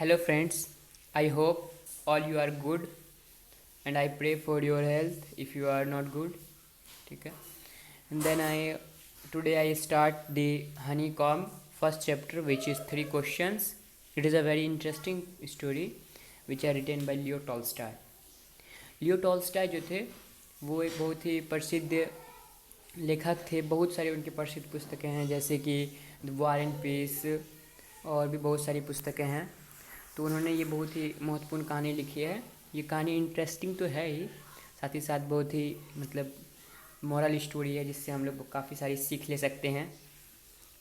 Hello friends, I hope all you are good and I pray for your health if you are not good. ठीक है. And then today I start the honeycomb first chapter, which is 3 questions. It is a very interesting story which are written by Leo Tolstoy. Leo Tolstoy जो थे वो एक बहुत ही प्रसिद्ध लेखक थे. बहुत सारी उनकी प्रसिद्ध पुस्तकें हैं जैसे कि द वॉर एंड पीस और भी बहुत सारी पुस्तकें हैं. तो उन्होंने ये बहुत ही महत्वपूर्ण कहानी लिखी है. ये कहानी इंटरेस्टिंग तो है ही, साथ ही साथ बहुत ही मॉरल स्टोरी है जिससे हम लोग काफ़ी सारी सीख ले सकते हैं.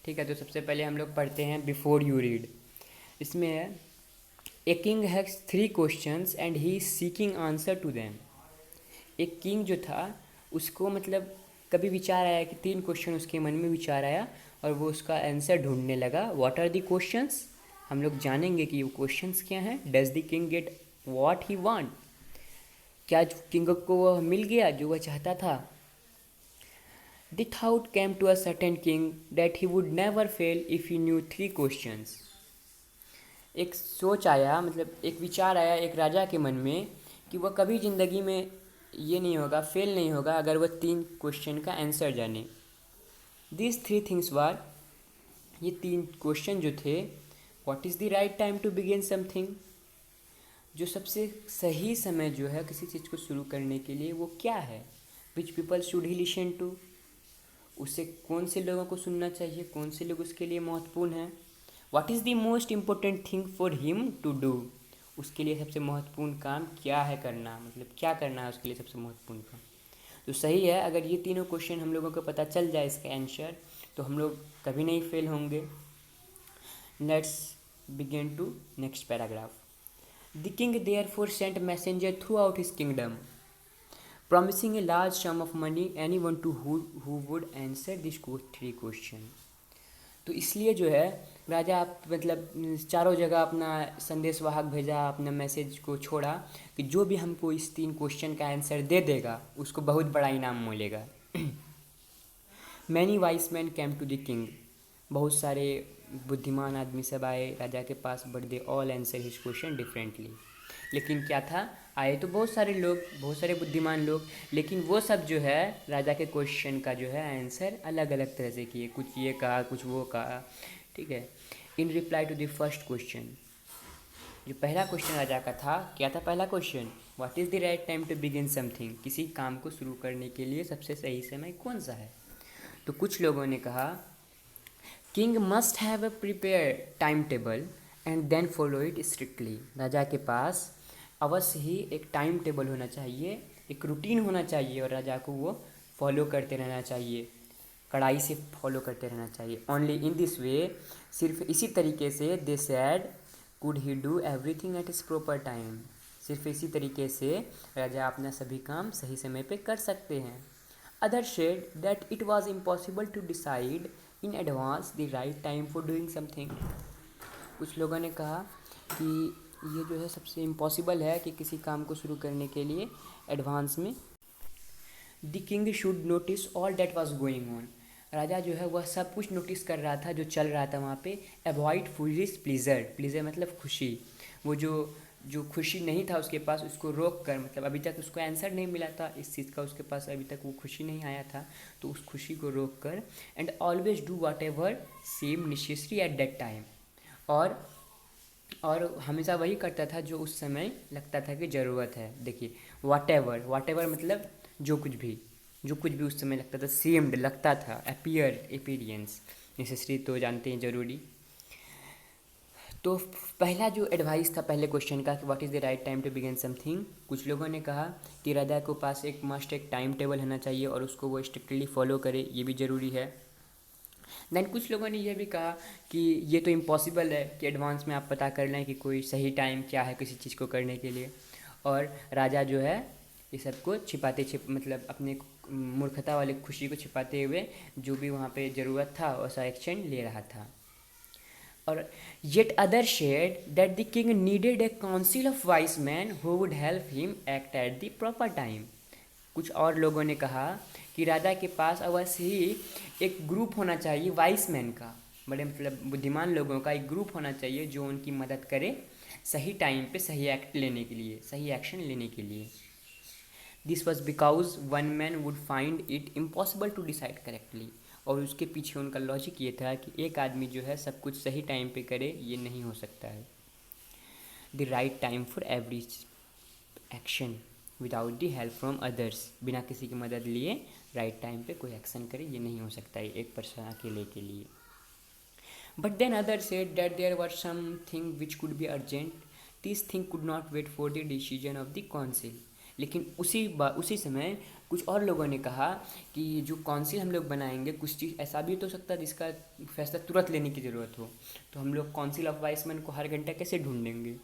ठीक है, तो सबसे पहले हम लोग पढ़ते हैं बिफोर यू रीड. इसमें है a king has 3 questions and he is seeking answer to them. एक किंग जो था उसको कभी विचार आया कि 3 क्वेश्चन उसके मन में विचार आया और वो उसका आंसर ढूंढने लगा. व्हाट आर द क्वेश्चंस, हम लोग जानेंगे कि वो क्वेश्चंस क्या हैं. Does the king get what he want, क्या किंग को वह मिल गया जो वह चाहता था. The thought came to a certain king that he would never fail if he knew 3 questions. एक सोच आया, एक विचार आया एक राजा के मन में कि वह कभी ज़िंदगी में ये नहीं होगा, फेल नहीं होगा अगर वह 3 क्वेश्चन का आंसर जाने. दिस 3 थिंग्स वार, ये 3 क्वेश्चन जो थे. What is the right time to begin something, जो सबसे सही समय जो है किसी चीज़ को शुरू करने के लिए वो क्या है. Which people should he listen to, उसे कौन से लोगों को सुनना चाहिए, कौन से लोग उसके लिए महत्वपूर्ण हैं. What is the most important thing for him to do, उसके लिए सबसे महत्वपूर्ण काम क्या है करना, क्या करना है उसके लिए सबसे महत्वपूर्ण काम. तो सही है, अगर ये तीनों क्वेश्चन हम लोगों को पता चल जाए इसका आंसर तो हम लोग कभी नहीं फेल होंगे. Let's begin to next paragraph. The king therefore sent messenger throughout his kingdom, promising a large sum of money anyone to who would answer these 3 questions. तो इसलिए जो है राजा आप चारों जगह अपना संदेश वाहक भेजा, अपना मैसेज को छोड़ा कि जो भी हमको इस 3 क्वेश्चन का आंसर दे देगा उसको बहुत बड़ा इनाम मिलेगा. Many wise man came to the king, बहुत सारे बुद्धिमान आदमी सब आए राजा के पास, but they all answer his question differently. लेकिन क्या था, आए तो बहुत सारे लोग, बहुत सारे बुद्धिमान लोग, लेकिन वो सब जो है राजा के क्वेश्चन का जो है आंसर अलग अलग तरह से किए. कुछ ये कहा, कुछ वो कहा. ठीक है. In reply to the first question, जो पहला क्वेश्चन राजा का था, क्या था पहला question, what is the right time to begin something, किसी काम को शुरू करने के लिए सबसे सही समय कौन सा है. तो कुछ लोगों ने कहा king must have a prepare time table and then follow it strictly. राजा के पास अवश्य ही एक टाइम टेबल होना चाहिए, एक रूटीन होना चाहिए और राजा को वो फॉलो करते रहना चाहिए, कड़ाई से फॉलो करते रहना चाहिए. ओनली इन दिस वे, सिर्फ इसी तरीके से, they said could he do everything at its proper time, सिर्फ इसी तरीके से राजा अपना सभी काम सही समय पे कर सकते हैं. Other said that it was impossible to decide in advance the right time for doing something. कुछ लोगों ने कहा कि ये जो है सबसे इम्पॉसिबल है कि किसी काम को शुरू करने के लिए एडवांस में. The king should notice all that was going on, राजा जो है वह सब कुछ नोटिस कर रहा था जो चल रहा था वहाँ पे. अवॉइड फुलिश प्लीजर, प्लीजर मतलब खुशी, वो जो खुशी नहीं था उसके पास उसको रोक कर, अभी तक उसको आंसर नहीं मिला था इस चीज़ का, उसके पास अभी तक वो खुशी नहीं आया था, तो उस खुशी को रोक कर. And always do what ever same necessary at that time, और हमेशा वही करता था जो उस समय लगता था कि ज़रूरत है. देखिए, वॉट एवर मतलब जो कुछ भी उस समय लगता था. सेम्ड लगता था, अपीयरेंस, नेसेसरी तो जानते हैं ज़रूरी. तो पहला जो एडवाइस था पहले क्वेश्चन का कि what is the right time to begin something, कुछ लोगों ने कहा कि राजा को पास एक टाइम टेबल होना चाहिए और उसको वो स्ट्रिक्टली फॉलो करे, ये भी ज़रूरी है. देन कुछ लोगों ने यह भी कहा कि ये तो इम्पॉसिबल है कि एडवांस में आप पता कर लें कि कोई सही टाइम क्या है किसी चीज़ को करने के लिए, और राजा जो है ये सबको अपने मूर्खता वाले खुशी को छिपाते हुए जो भी वहाँ पे ज़रूरत था वैसा एक्शन ले रहा था. और yet other said that the king needed a council of wise men who would help him act at the proper time. कुछ और लोगों ने कहा कि राजा के पास अवश्य ही एक ग्रुप होना चाहिए वाइस मैन का, बड़े बुद्धिमान लोगों का एक ग्रुप होना चाहिए जो उनकी मदद करे सही टाइम पे सही एक्ट लेने के लिए, सही एक्शन लेने के लिए। This was because one man would find it impossible to decide correctly. और उसके पीछे उनका लॉजिक ये था कि एक आदमी जो है सब कुछ सही टाइम पे करे, ये नहीं हो सकता है। The right time for every action without the help from others, बिना किसी की मदद लिए राइट टाइम पे कोई एक्शन करे, ये नहीं हो सकता है एक पर्सन अकेले के लिए। But then other said that there were something which could be urgent, this thing could not wait for the decision of the council. लेकिन उसी समय कुछ और लोगों ने कहा कि जो काउंसिल हम लोग बनाएंगे, कुछ चीज़ ऐसा भी तो सकता है जिसका फैसला तुरंत लेने की ज़रूरत हो, तो हम लोग काउंसिल ऑफ वाइसमैन को हर घंटा कैसे ढूंढेंगे।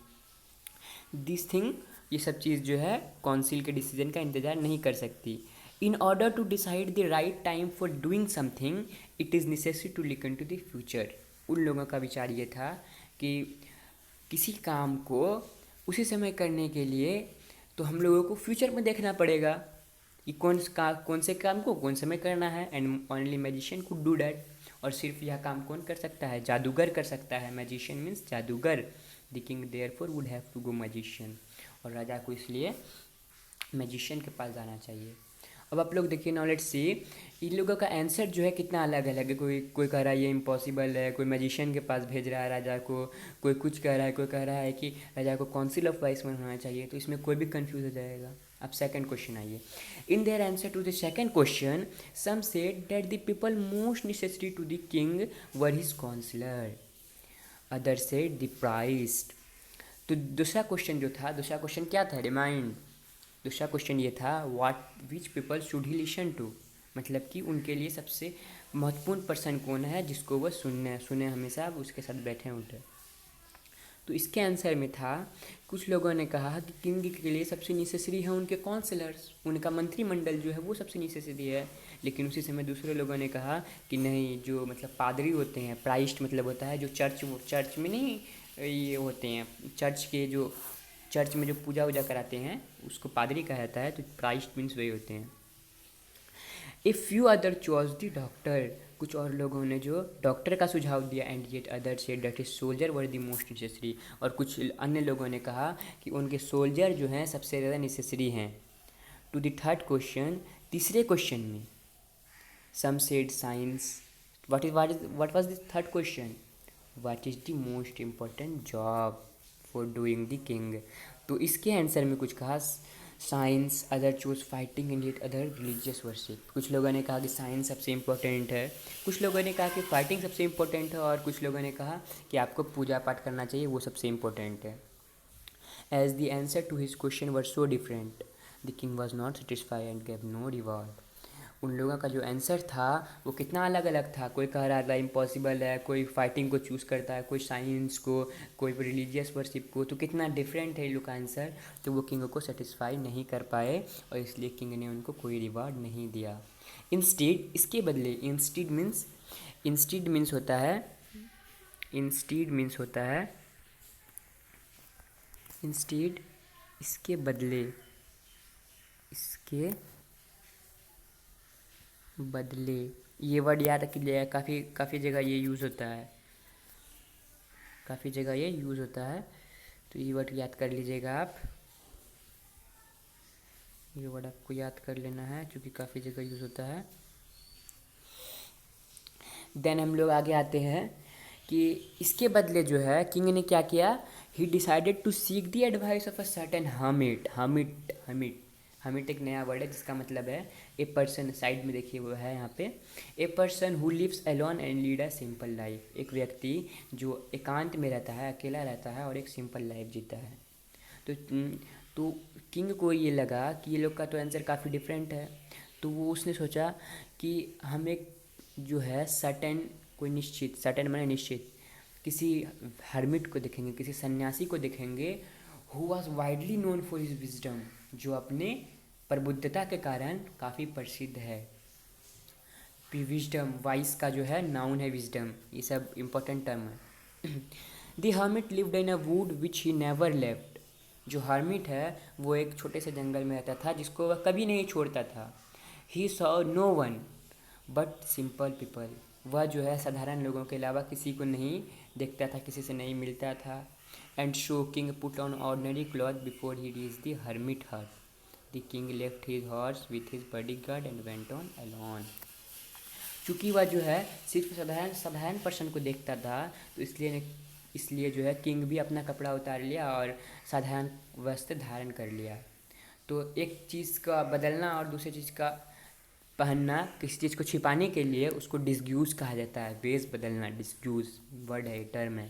दिस थिंग, ये सब चीज़ जो है काउंसिल के डिसीजन का इंतज़ार नहीं कर सकती। In order to decide the right time for doing something it is necessary to look in to the future. उन लोगों का विचार ये था कि किसी काम को उसी समय करने के लिए तो हम लोगों को फ्यूचर में देखना पड़ेगा कि कौन से काम को कौन समय करना है, and only magician could do that. और सिर्फ यह काम कौन कर सकता है, जादूगर कर सकता है। मैजिशियन मीन्स जादूगर। The king therefore would have to go magician, और राजा को इसलिए मैजिशियन के पास जाना चाहिए। अब आप लोग देखिए, नाउ लेट्स सी इन लोगों का आंसर जो है कितना अलग अलग है। कोई कह रहा है ये इम्पॉसिबल है, कोई मैजिशियन के पास भेज रहा है राजा को, कोई कुछ कह रहा है, कोई कह रहा है कि राजा को काउंसिल ऑफ वाइसमैन होना चाहिए। तो इसमें कोई भी कंफ्यूज हो जाएगा। अब सेकंड क्वेश्चन आइए। In their answer to the second question some said that the people most necessary to the king were his councillor, other said the priest. तो दूसरा क्वेश्चन जो था, दूसरा क्वेश्चन क्या था, रिमाइंड। दूसरा क्वेश्चन ये था what which people should he listen to, मतलब कि उनके लिए सबसे महत्वपूर्ण पर्सन कौन है जिसको वह सुने हमेशा, उसके साथ बैठे उठे। तो इसके आंसर में था, कुछ लोगों ने कहा कि किंग के लिए सबसे नेसेसरी है उनके काउंसलर्स, उनका मंत्रिमंडल जो है वो सबसे नेसेसरी है। लेकिन उसी समय दूसरे लोगों ने कहा कि नहीं, जो मतलब पादरी होते हैं, प्राइस्ट मतलब होता है जो चर्च में नहीं, ये होते हैं चर्च में जो पूजा वूजा कराते हैं उसको पादरी कहा जाता है। तो प्राइस्ट मीन्स वही होते हैं। A few other choice the doctor, कुछ और लोगों ने जो डॉक्टर का सुझाव दिया। And yet other said that is soldier were the most necessary, और कुछ अन्य लोगों ने कहा कि उनके सोल्जर जो हैं सबसे ज़्यादा नेसेसरी हैं। टू द थर्ड क्वेश्चन, तीसरे क्वेश्चन में some said science. What was the third question, what is the most important job for doing the king. तो इसके आंसर में कुछ कहा science, other choose fighting and yet other religious worship. कुछ लोगों ने कहा कि साइंस सबसे इम्पोर्टेंट है, कुछ लोगों ने कहा कि फाइटिंग सबसे इम्पोर्टेंट है, और कुछ लोगों ने कहा कि आपको पूजा पाठ करना चाहिए, वो सबसे इम्पोर्टेंट है। As the answer to his question were so different, the king was not satisfy and gave no reward. उन लोगों का जो आंसर था वो कितना अलग अलग था। कोई कह रहा था इम्पॉसिबल है, कोई फाइटिंग को चूज़ करता है, कोई साइंस को, कोई रिलीजियस वर्शिप को। तो कितना डिफरेंट है इन लोग का आंसर। तो वो किंग को सेटिस्फाई नहीं कर पाए, और इसलिए किंग ने उनको कोई रिवार्ड नहीं दिया। इंस्टीड, इसके बदले, इंस्टीड मीन्स होता है, इंस्टीड मीन्स होता है, इंस्टीड इसके बदले, इसके बदले, ये वर्ड याद रख लीजिएगा, काफ़ी जगह ये यूज़ होता है, काफ़ी जगह ये यूज़ होता है। तो ये वर्ड याद कर लीजिएगा आप, ये वर्ड आपको याद कर लेना है क्योंकि काफ़ी जगह यूज़ होता है। देन हम लोग आगे आते हैं कि इसके बदले जो है किंग ने क्या किया, he decided to seek the advice of a certain hermit एक नया वर्ड है जिसका मतलब है ए पर्सन। साइड में देखिए वो है यहाँ पे, a person who lives alone and lead a simple life, एक व्यक्ति जो एकांत में रहता है, अकेला रहता है और एक सिंपल लाइफ जीता है। तो किंग को ये लगा कि ये लोग का तो आंसर काफ़ी डिफरेंट है। तो वो उसने सोचा कि हम एक जो है सर्टेन माने निश्चित, किसी हर्मिट को देखेंगे, किसी सन्यासी को देखेंगे, who was widely known for his wisdom, जो अपने प्रबुद्धता के कारण काफ़ी प्रसिद्ध है। विजडम, वाइस का जो है नाउन है विजडम, ये सब इम्पोर्टेंट टर्म है। The hermit lived in a would which he never left, जो हर्मिट है वो एक छोटे से जंगल में रहता था जिसको वह कभी नहीं छोड़ता था। He saw no one but simple people, वह जो है साधारण लोगों के अलावा किसी को नहीं देखता था, किसी से नहीं मिलता था। And so king put on ordinary cloth before he reached the hermit hut. The king left his horse with his bodyguard and went on alone. चूँकि वह जो है सिर्फ साधारण साधारण पर्सन को देखता था, तो इसलिए जो है किंग भी अपना कपड़ा उतार लिया और साधारण वस्त्र धारण कर लिया। तो एक चीज़ का बदलना और दूसरी चीज़ का पहनना, किसी चीज़ को छिपाने के लिए उसको डिस्ग्यूज कहा जाता है। वेश बदलना, डिस्ग्यूज वर्ड है, टर्म है।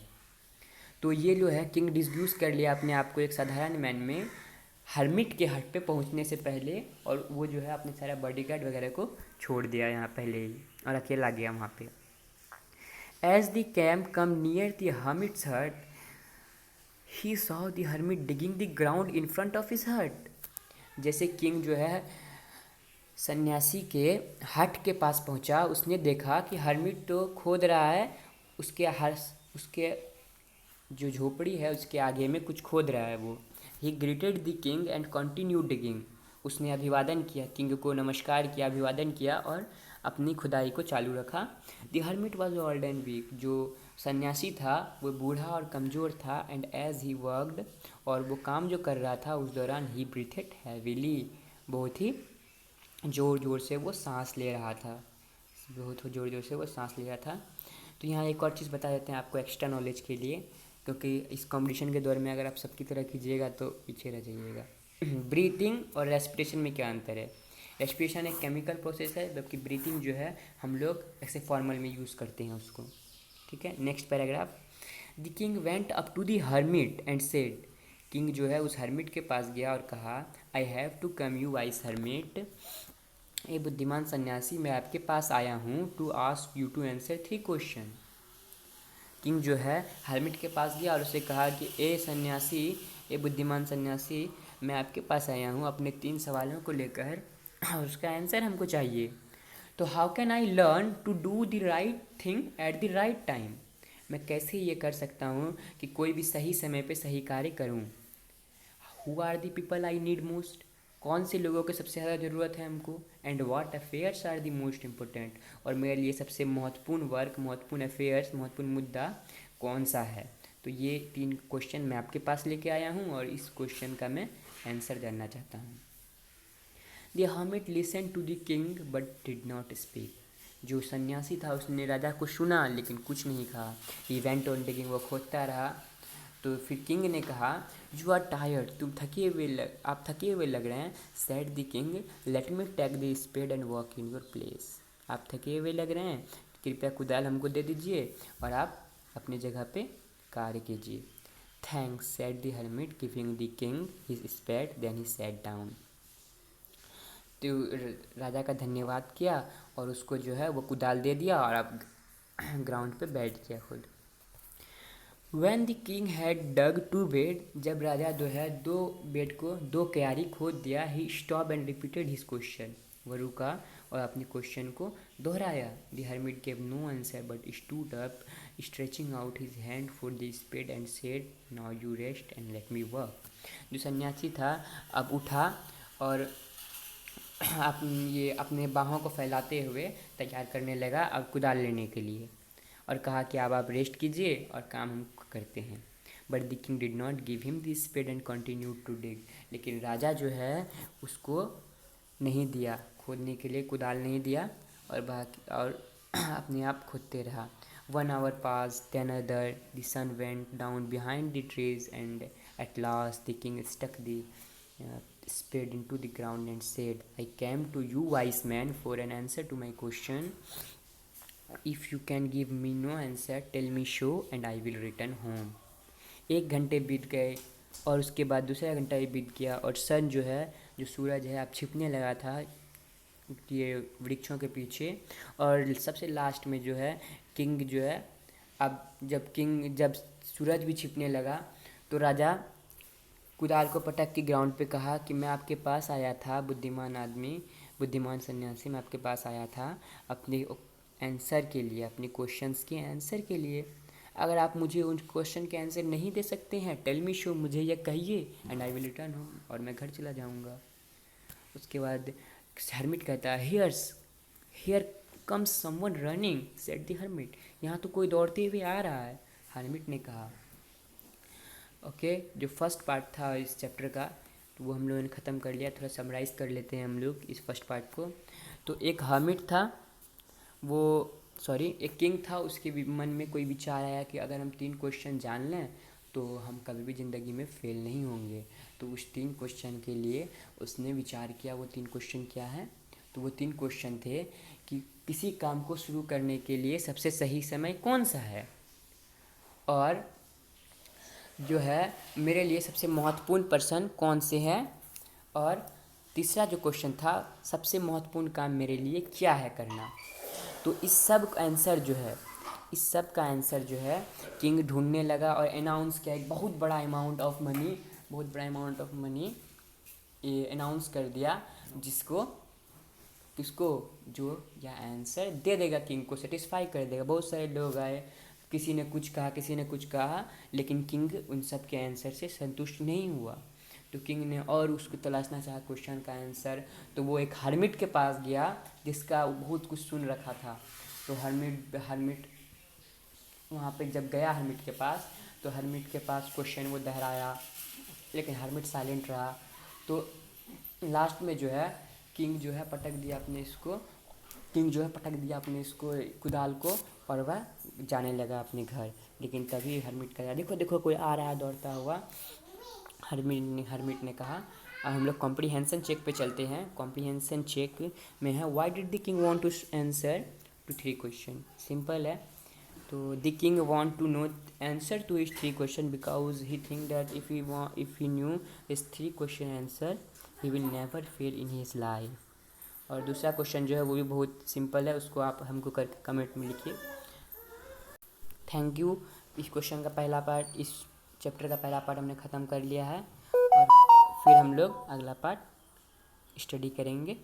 तो ये जो है किंग डिस्ग्यूज कर लिया अपने आप को एक साधारण मैन में हर्मिट के हट पे पहुंचने से पहले, और वो जो है अपने सारा बॉडीगार्ड वगैरह को छोड़ दिया यहाँ पहले ही और अकेला गया वहाँ पे। As the camp come near the hermit's hut he saw the hermit digging the ground in front of his hut. जैसे किंग जो है सन्यासी के हट के पास पहुंचा, उसने देखा कि हर्मिट तो खोद रहा है, उसके जो झोपड़ी है उसके आगे में कुछ खोद रहा है वो। ही greeted the king and continue digging. उसने अभिवादन किया, किंग को नमस्कार किया, अभिवादन किया और अपनी खुदाई को चालू रखा। The hermit was old and weak. जो सन्यासी था वो बूढ़ा और कमज़ोर था। एंड एज ही वर्कड, और वो काम जो कर रहा था उस दौरान ही ब्रीथेड हैविली, बहुत ही ज़ोर ज़ोर से वो सांस ले रहा था, बहुत ज़ोर ज़ोर से वो सांस ले रहा था। तो यहाँ एक और चीज़ बता देते हैं आपको एक्स्ट्रा नॉलेज के लिए, क्योंकि इस कंपटीशन के दौर में अगर आप सबकी तरह कीजिएगा तो पीछे रह जाइएगा। ब्रीथिंग और रेस्पिरेशन में क्या अंतर है? रेस्पिरेशन एक केमिकल प्रोसेस है, जबकि ब्रीथिंग जो है हम लोग ऐसे फॉर्मल में यूज़ करते हैं उसको। ठीक है, next paragraph. The king went up to the hermit and said. King जो है उस हर्मिट के पास गया और कहा, I have to come you wise hermit. A बुद्धिमान सन्यासी, मैं आपके पास आया हूँ to ask you to answer 3 question. King जो है हर्मिट के पास गया और उसे कहा कि ए सन्यासी, ए बुद्धिमान सन्यासी, मैं आपके पास आया हूँ अपने 3 सवालों को लेकर और उसका आंसर हमको चाहिए। तो how can I learn to do the right thing at the right time? मैं कैसे ये कर सकता हूँ कि कोई भी सही समय पे सही कार्य करूँ? Who are the people I need most? कौन से लोगों की सबसे ज़्यादा ज़रूरत है हमको? And what affairs are the most important? और मेरे लिए सबसे महत्वपूर्ण वर्क, महत्वपूर्ण अफेयर्स, महत्वपूर्ण मुद्दा कौन सा है? तो ये 3 क्वेश्चन मैं आपके पास लेके आया हूँ और इस क्वेश्चन का मैं आंसर जानना चाहता हूँ। The hermit listen to the king but did not speak. जो सन्यासी था उसने राजा को सुना लेकिन कुछ नहीं कहा। ही वेंट ऑन डिगिंग, वो खोदता रहा। तो फिर किंग ने कहा, यू आर टायर्ड, आप थके हुए लग रहे हैं। Said the king, let me take the spade and walk in your place. आप थके हुए लग रहे हैं, कृपया कुदाल हमको दे दीजिए और आप अपनी जगह पे कार्य कीजिए। Thanks, said the hermit giving the king his spade, then he sat down. तो राजा का धन्यवाद किया और उसको जो है वो कुदाल दे दिया और अब ग्राउंड पे बैठ गया खुद। When the king had dug 2 bed, जब राजा जो है 2 बेड को 2 क्यारी खोद दिया, he stopped and repeated his question. वह रुका और अपने क्वेश्चन को दोहराया। The hermit gave no answer but stood up, stretching out his hand for the spade and said, now you rest and let me work. जो सन्यासी था अब उठा और अपने बाहों को फैलाते हुए तैयार करने लगा अब कुदाल लेने के लिए, और कहा कि अब आप रेस्ट कीजिए और काम हम करते हैं। But the king did not give him the spade and continue to dig. लेकिन राजा जो है उसको नहीं दिया, खोदने के लिए कुदाल नहीं दिया और अपने आप खोदते रहा। 1 hour passed, then another. The sun went down behind the trees, and at last the king stuck the spade into the ground and said, I came to you, wise man, for an answer to my question. If you can give me no answer, tell me so and I will return home. 1 घंटे बीत गए और उसके बाद दूसरा घंटा भी बीत गया और सन जो है, जो सूरज है, अब छिपने लगा था ये वृक्षों के पीछे। और सबसे लास्ट में जो है किंग जो है, अब जब सूरज भी छिपने लगा तो राजा कुदाल को पटक के ग्राउंड पे कहा कि मैं आपके पास आया था बुद्धिमान आदमी, बुद्धिमान सन्यासी, मैं आपके पास आया था अपने आंसर के लिए, अपने क्वेश्चंस के आंसर के लिए। अगर आप मुझे उन क्वेश्चन के आंसर नहीं दे सकते हैं, टेल मी शो, मुझे यह कहिए, and I will return home, और मैं घर चला जाऊंगा। उसके बाद हर्मिट कहता है, here comes someone running, said the hermit. यहाँ तो कोई दौड़ते हुए आ रहा है, हर्मिट ने कहा। ओके, जो फर्स्ट पार्ट था इस चैप्टर का तो वो हम लोगों ने ख़त्म कर लिया। थोड़ा समराइज़ कर लेते हैं हम लोग इस फर्स्ट पार्ट को। तो एक हर्मिट था, वो एक किंग था, उसके मन में कोई विचार आया कि अगर हम 3 क्वेश्चन जान लें तो हम कभी भी ज़िंदगी में फ़ेल नहीं होंगे। तो उस 3 क्वेश्चन के लिए उसने विचार किया। वो 3 क्वेश्चन क्या है? तो वो 3 क्वेश्चन थे कि किसी काम को शुरू करने के लिए सबसे सही समय कौन सा है, और जो है मेरे लिए सबसे महत्वपूर्ण पर्सन कौन से हैं, और तीसरा जो क्वेश्चन था सबसे महत्वपूर्ण काम मेरे लिए क्या है करना। तो इस सब का आंसर जो है किंग ढूंढने लगा और अनाउंस किया। एक बहुत बड़ा अमाउंट ऑफ मनी ये अनाउंस कर दिया, जिसको किसको जो यह आंसर दे देगा किंग को सेटिस्फाई कर देगा। बहुत सारे लोग आए, किसी ने कुछ कहा, लेकिन किंग उन सब के आंसर से संतुष्ट नहीं हुआ। तो किंग ने और उसको तलाशना चाहा क्वेश्चन का आंसर। तो वो एक हर्मिट के पास गया जिसका बहुत कुछ सुन रखा था। तो हर्मिट वहाँ पे जब गया हर्मिट के पास, तो हर्मिट के पास क्वेश्चन वो दोहराया, लेकिन हर्मिट साइलेंट रहा। तो लास्ट में जो है किंग जो है पटक दिया अपने इसको कुदाल को, और वह जाने लगा अपने घर। लेकिन तभी हर्मिट कहा, देखो देखो कोई आ रहा है दौड़ता हुआ। हर्मिट ने कहा, अब हम लोग कॉम्प्रीहेंशन चेक पे चलते हैं। कॉम्प्रीहेंशन चेक में है why did the king want to answer to 3 question. Simple है। तो the king want to know answer to his 3 question because he think that if he knew his 3 question answer he will never fail in his life. और दूसरा question जो है वो भी बहुत simple है, उसको आप हमको करके कमेंट में लिखिए। Thank you. इस क्वेश्चन का पहला पार्ट, इस चैप्टर का पहला पार्ट हमने ख़त्म कर लिया है, और फिर हम लोग अगला पार्ट स्टडी करेंगे।